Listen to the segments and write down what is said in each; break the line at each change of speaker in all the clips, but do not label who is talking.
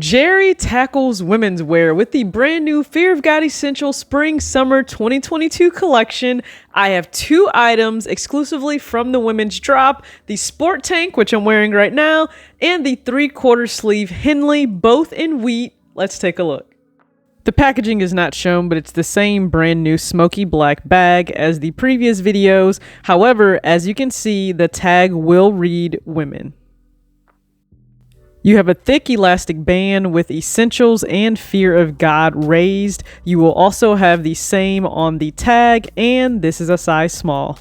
Jerry tackles women's wear with the brand new Fear of God Essential Spring Summer 2022 collection. I have two items exclusively from the women's drop, the sport tank, which I'm wearing right now, and the 3/4 sleeve Henley, both in wheat. Let's take a look. The packaging is not shown, but it's the same brand new smoky black bag as the previous videos. However, as you can see, the tag will read women. You have a thick elastic band with essentials and Fear of God raised. You will also have the same on the tag, and this is a size small.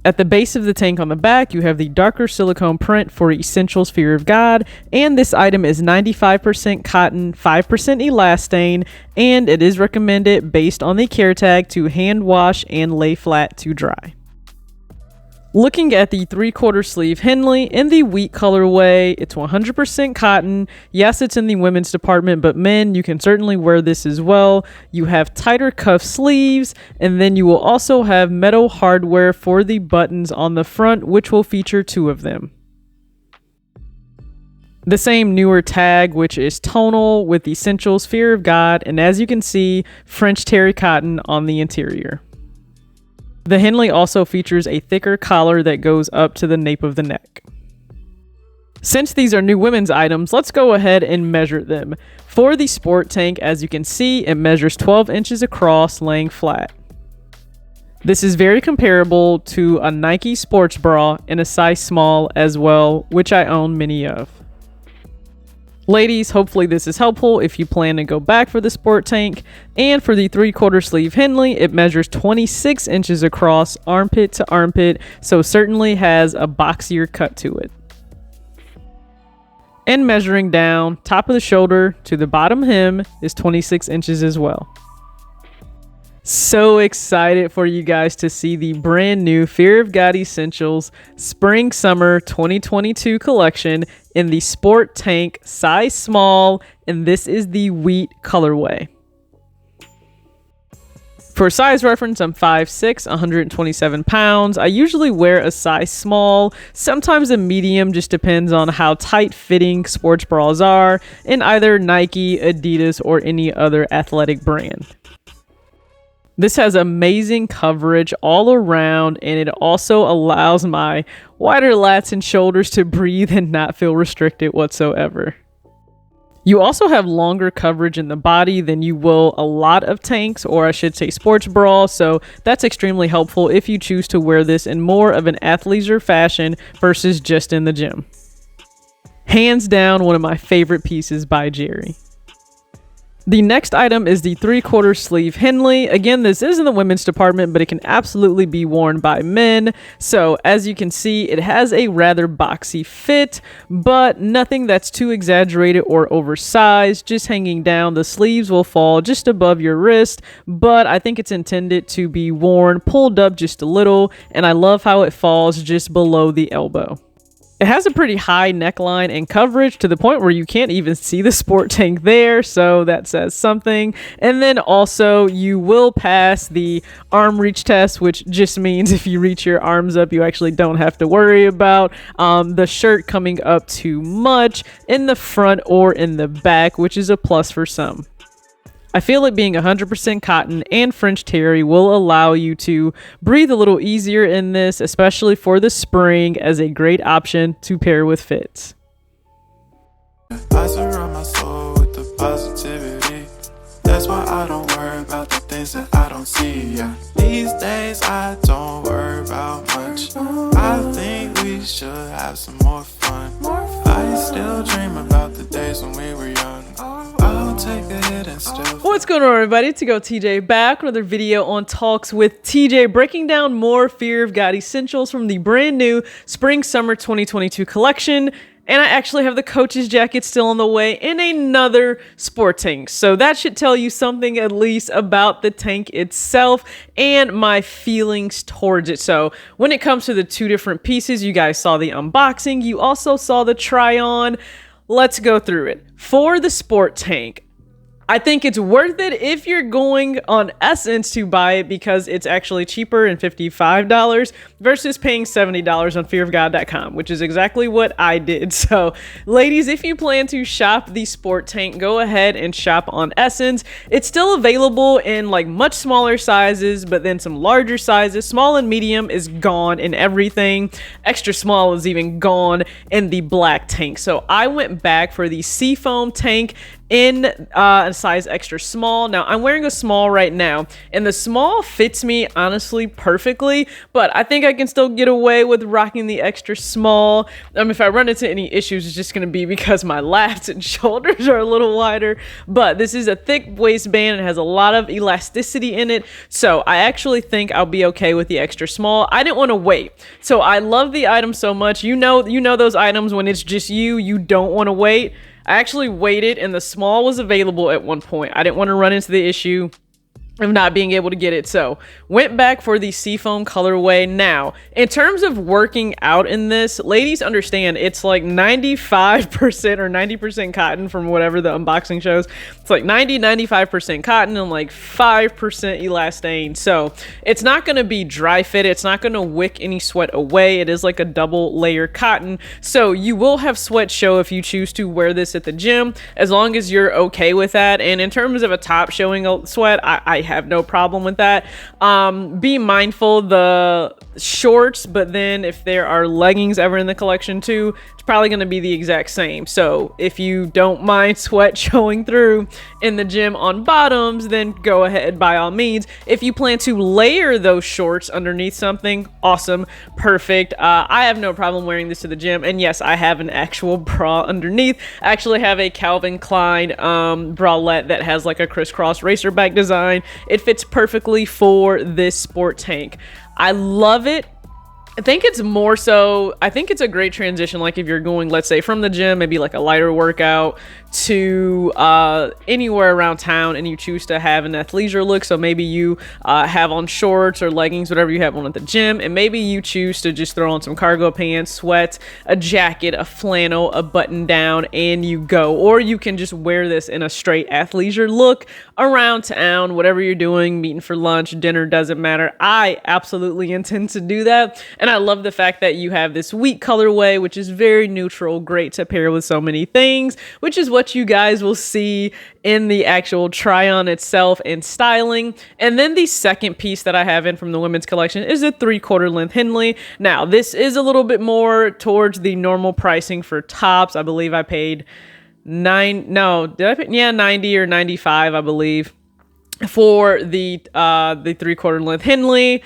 At the base of the tank on the back, you have the darker silicone print for Essentials Fear of God, and this item is 95% cotton, 5% elastane, and it is recommended based on the care tag to hand wash and lay flat to dry. Looking at the 3/4 sleeve Henley in the wheat colorway, it's 100% cotton. Yes, it's in the women's department, but men, you can certainly wear this as well. You have tighter cuff sleeves, and then you will also have metal hardware for the buttons on the front, which will feature two of them. The same newer tag, which is tonal with Essentials Fear of God, and as you can see, French terry cotton on the interior. The Henley also features a thicker collar that goes up to the nape of the neck. Since these are new women's items, let's go ahead and measure them. For the sport tank, as you can see, it measures 12 inches across, laying flat. This is very comparable to a Nike sports bra in a size small as well, which I own many of. Ladies, hopefully this is helpful if you plan to go back for the sport tank. And for the 3/4 sleeve Henley, it measures 26 inches across, armpit to armpit, so certainly has a boxier cut to it. And measuring down, top of the shoulder to the bottom hem is 26 inches as well. So excited for you guys to see the brand new Fear of God Essentials Spring Summer 2022 collection in the sport tank size small, and this is the wheat colorway. For size reference, I'm 5'6", 127 pounds. I usually wear a size small, sometimes a medium, just depends on how tight fitting sports bras are in either Nike, Adidas, or any other athletic brand. This has amazing coverage all around, and it also allows my wider lats and shoulders to breathe and not feel restricted whatsoever. You also have longer coverage in the body than you will a lot of tanks, or I should say sports bras, so that's extremely helpful if you choose to wear this in more of an athleisure fashion versus just in the gym. Hands down, one of my favorite pieces by Jerry. The next item is the 3/4 sleeve Henley. Again, this is in the women's department, but it can absolutely be worn by men. So as you can see, it has a rather boxy fit, but nothing that's too exaggerated or oversized. Just hanging down, the sleeves will fall just above your wrist, but I think it's intended to be worn pulled up just a little, and I love how it falls just below the elbow. It has a pretty high neckline and coverage to the point where you can't even see the sport tank there, so that says something. And then also you will pass the arm reach test, which just means if you reach your arms up, you actually don't have to worry about the shirt coming up too much in the front or in the back, which is a plus for some. I feel it being 100% cotton and French terry will allow you to breathe a little easier in this, especially for the spring, as a great option to pair with fits.
I surround my soul with the positivity. That's why I don't worry about the things that I don't see. Yeah. These days I don't worry about much. I think we should have some more fun. I still dream about the days when we were young. I'll take a hit and still.
What's going on, everybody? It's your girl TJ back with another video on Talks with TJ, breaking down more Fear of God essentials from the brand new Spring Summer 2022 collection. And I actually have the coach's jacket still on the way and another sport tank. So that should tell you something at least about the tank itself and my feelings towards it. So when it comes to the two different pieces, you guys saw the unboxing. You also saw the try on. Let's go through it. For the sport tank, I think it's worth it if you're going on Essence to buy it because it's actually cheaper and $55 versus paying $70 on fearofgod.com, which is exactly what I did. So, ladies, if you plan to shop the sport tank, go ahead and shop on Essence. It's still available in like much smaller sizes, but then some larger sizes. Small and medium is gone in everything. Extra small is even gone in the black tank. So I went back for the Seafoam tank in a size extra small. Now I'm wearing a small right now, and the small fits me honestly perfectly, but I think I can still get away with rocking the extra small. If I run into any issues, it's just going to be because my lats and shoulders are a little wider, but this is a thick waistband and has a lot of elasticity in it, so I actually think I'll be okay with the extra small. I didn't want to wait, so I love the item so much. You know those items when it's just you don't want to wait. I actually waited, and the small was available at one point. I didn't want to run into the issue of not being able to get it, so went back for the Seafoam colorway. Now, in terms of working out in this, ladies, understand it's like 95% or 90% cotton from whatever the unboxing shows. It's like 95% cotton and like 5% elastane, so it's not going to be dry fit. It's not going to wick any sweat away. It is like a double layer cotton, so you will have sweat show if you choose to wear this at the gym, as long as you're okay with that. And in terms of a top showing a sweat, I have no problem with that. Be mindful the shorts, but then if there are leggings ever in the collection too, it's probably going to be the exact same. So if you don't mind sweat showing through in the gym on bottoms, then go ahead by all means. If you plan to layer those shorts underneath something, awesome, perfect. I have no problem wearing this to the gym, and yes, I have an actual bra underneath. I actually have a Calvin Klein bralette that has like a crisscross racerback design. It fits perfectly for this sport tank. I love it. I think it's a great transition, like if you're going, let's say, from the gym, maybe like a lighter workout, to anywhere around town, and you choose to have an athleisure look. So maybe you have on shorts or leggings, whatever you have on at the gym, and maybe you choose to just throw on some cargo pants, sweats, a jacket, a flannel, a button down, and you go. Or you can just wear this in a straight athleisure look around town, whatever you're doing, meeting for lunch, dinner, doesn't matter. I absolutely intend to do that, and I love the fact that you have this wheat colorway, which is very neutral, great to pair with so many things, which is what you guys will see in the actual try on itself and styling. And then the second piece that I have in from the women's collection is a 3/4 length Henley. Now this is a little bit more towards the normal pricing for tops. I believe I paid 90 or 95, I believe, for the 3/4 length Henley.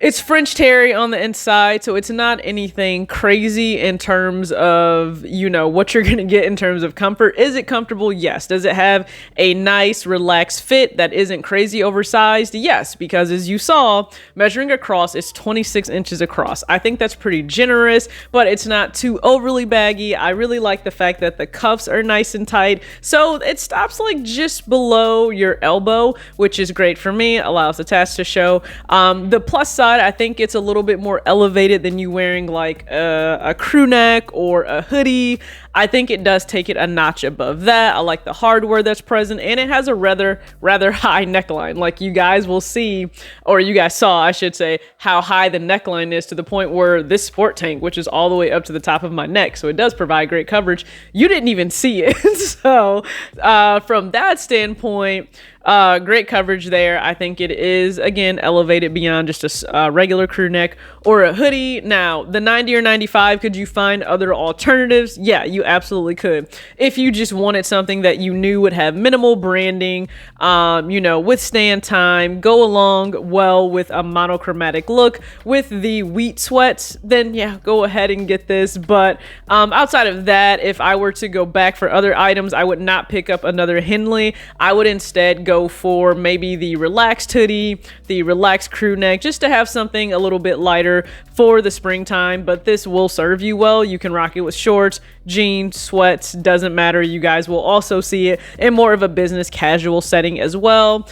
It's French terry on the inside, so it's not anything crazy in terms of, what you're going to get in terms of comfort. Is it comfortable? Yes. Does it have a nice, relaxed fit that isn't crazy oversized? Yes, because as you saw, measuring across, it's 26 inches across. I think that's pretty generous, but it's not too overly baggy. I really like the fact that the cuffs are nice and tight, so it stops like just below your elbow, which is great for me, allows the tats to show. The plus side, I think it's a little bit more elevated than you wearing like a crew neck or a hoodie. I think it does take it a notch above that. I like the hardware that's present, and it has a rather high neckline. Like you guys will see, or you guys saw, I should say, how high the neckline is, to the point where this sport tank, which is all the way up to the top of my neck, so it does provide great coverage. You didn't even see it. So from that standpoint, great coverage there. I think it is, again, elevated beyond just a regular crew neck or a hoodie. Now, the 90 or 95, could you find other alternatives? Yeah, you absolutely could. If you just wanted something that you knew would have minimal branding, withstand time, go along well with a monochromatic look with the wheat sweats, then yeah, go ahead and get this. But outside of that, if I were to go back for other items, I would not pick up another Henley. I would instead go for maybe the relaxed hoodie, the relaxed crew neck, just to have something a little bit lighter for the springtime. But this will serve you well. You can rock it with shorts, jeans, sweats, doesn't matter. You guys will also see it in more of a business casual setting as well.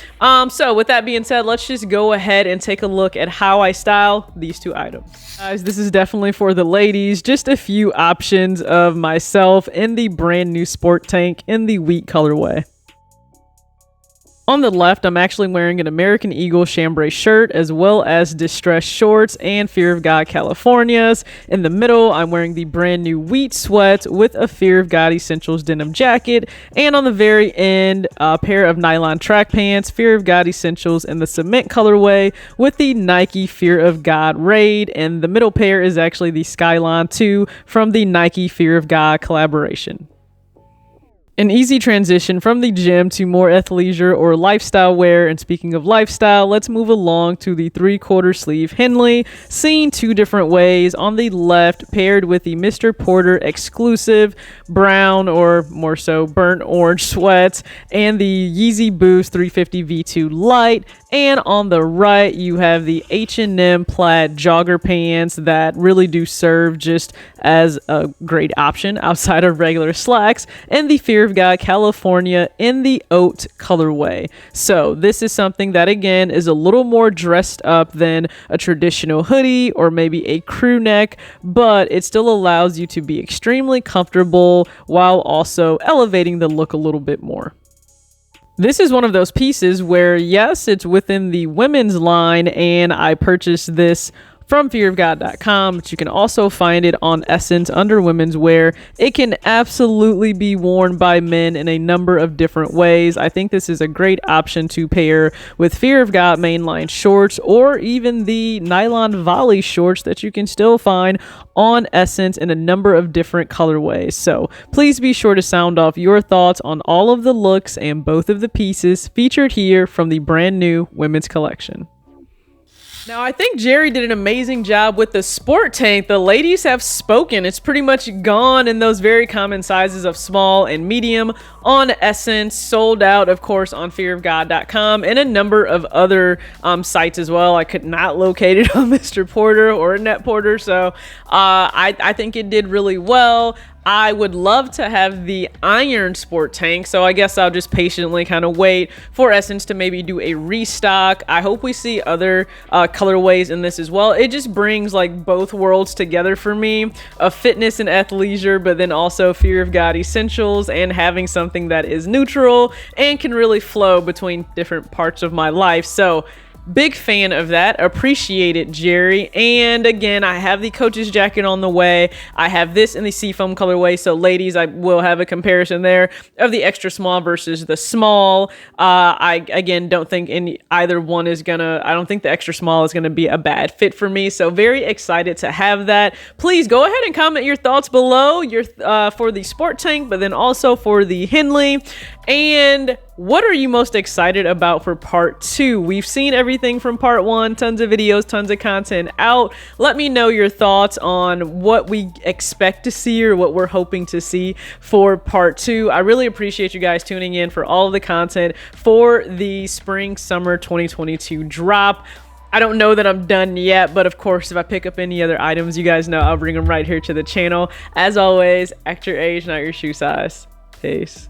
So with that being said, let's just go ahead and take a look at how I style these two items. Guys, this is definitely for the ladies. Just a few options of myself in the brand new sport tank in the wheat colorway. On the left, I'm actually wearing an American Eagle chambray shirt as well as distressed shorts and Fear of God Californias. In the middle, I'm wearing the brand new wheat sweats with a Fear of God Essentials denim jacket. And on the very end, a pair of nylon track pants, Fear of God Essentials in the cement colorway with the Nike Fear of God Raid. And the middle pair is actually the Skyline 2 from the Nike Fear of God collaboration. An easy transition from the gym to more athleisure or lifestyle wear. And speaking of lifestyle, let's move along to the 3/4 sleeve Henley, seen two different ways. On the left, paired with the Mr. Porter exclusive brown or more so burnt orange sweats and the Yeezy Boost 350 V2 Light. And on the right, you have the H&M plaid jogger pants that really do serve just as a great option outside of regular slacks, and the Fear of God California in the oat colorway. So this is something that again is a little more dressed up than a traditional hoodie or maybe a crew neck, but it still allows you to be extremely comfortable while also elevating the look a little bit more. This is one of those pieces where, yes, it's within the women's line, and I purchased this from fearofgod.com, but you can also find it on Essence under women's wear. It can absolutely be worn by men in a number of different ways. I think this is a great option to pair with Fear of God mainline shorts or even the nylon volley shorts that you can still find on Essence in a number of different colorways. So please be sure to sound off your thoughts on all of the looks and both of the pieces featured here from the brand new women's collection. Now, I think Jerry did an amazing job with the sport tank. The ladies have spoken. It's pretty much gone in those very common sizes of small and medium on Essence, sold out, of course, on fearofgod.com and a number of other sites as well. I could not locate it on Mr. Porter or Net Porter, so I think it did really well. I would love to have the iron sport tank, so I guess I'll just patiently kind of wait for Essence to maybe do a restock. I hope we see other colorways in this as well. It just brings like both worlds together for me, of fitness and athleisure, but then also Fear of God essentials and having something that is neutral and can really flow between different parts of my life. So big fan of that. Appreciate it, Jerry. And again, I have the coach's jacket on the way. I have this in the seafoam colorway. So ladies, I will have a comparison there of the extra small versus the small. I again don't think either one is I don't think the extra small is gonna be a bad fit for me. So very excited to have that. Please go ahead and comment your thoughts below for the sport tank, but then also for the Henley. And what are you most excited about for part 2? We've seen everything from part 1, tons of videos, tons of content out. Let me know your thoughts on what we expect to see or what we're hoping to see for part 2. I really appreciate you guys tuning in for all of the content for the spring summer 2022 drop. I don't know that I'm done yet, but of course, if I pick up any other items, you guys know I'll bring them right here to the channel. As always, act your age, not your shoe size. Peace.